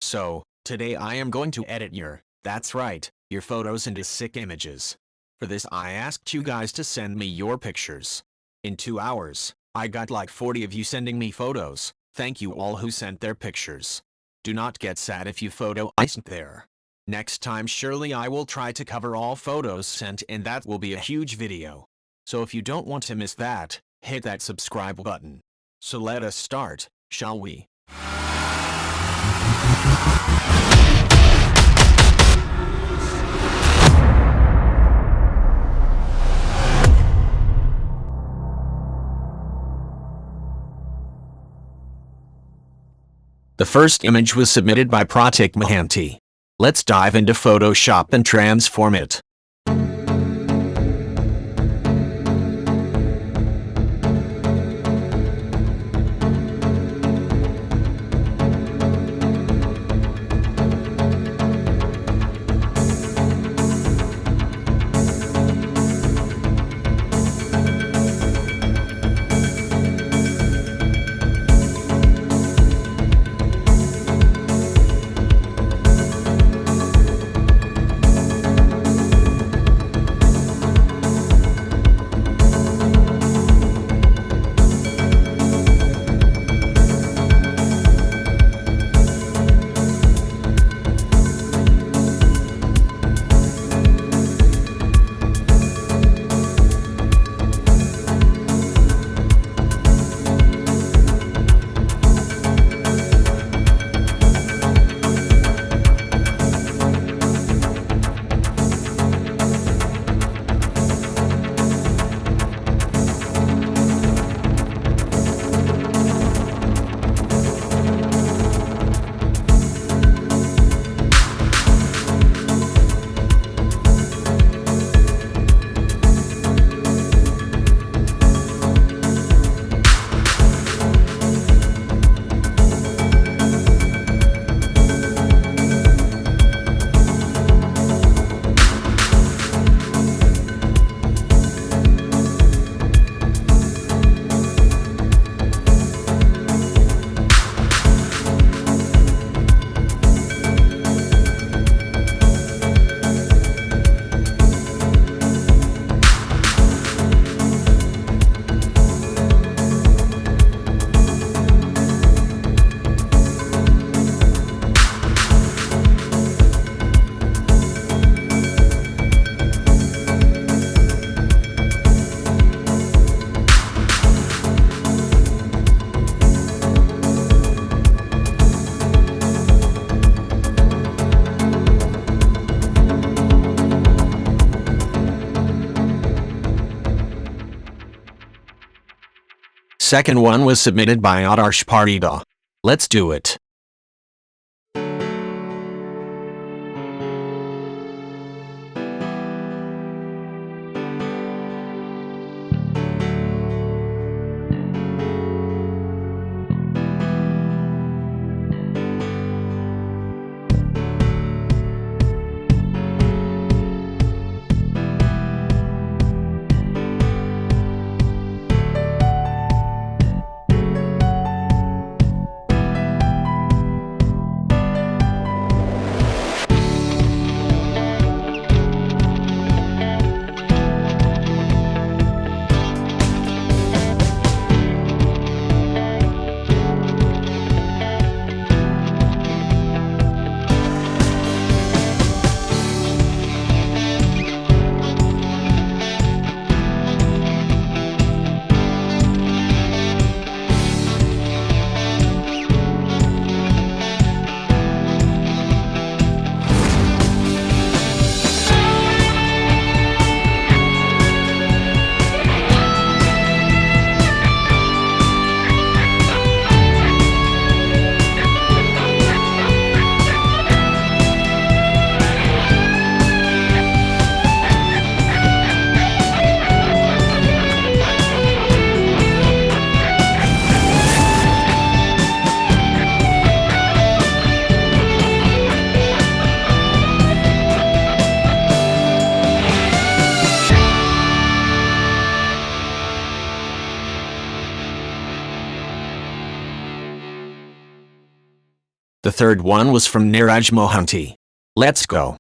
So, today I am going to edit that's right, your photos into sick images. For this I asked you guys to send me your pictures. In 2 hours, I got like 40 of you sending me photos. Thank you all who sent their pictures. Do not get sad if you photo isn't there. Next time surely I will try to cover all photos sent and that will be a huge video. So if you don't want to miss that, hit that subscribe button. So let us start, shall we? The first image was submitted by Pratik Mahanti. Let's dive into Photoshop and transform it. Second one was submitted by Adarsh Parida. Let's do it. third one was from Niraj Mohanty. Let's go.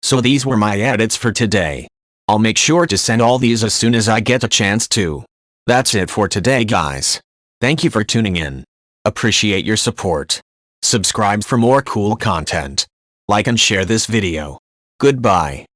So these were my edits for today. I'll make sure to send all these as soon as I get a chance to. That's it for today, guys. Thank you for tuning in. Appreciate your support. Subscribe for more cool content. Like and share this video. Goodbye.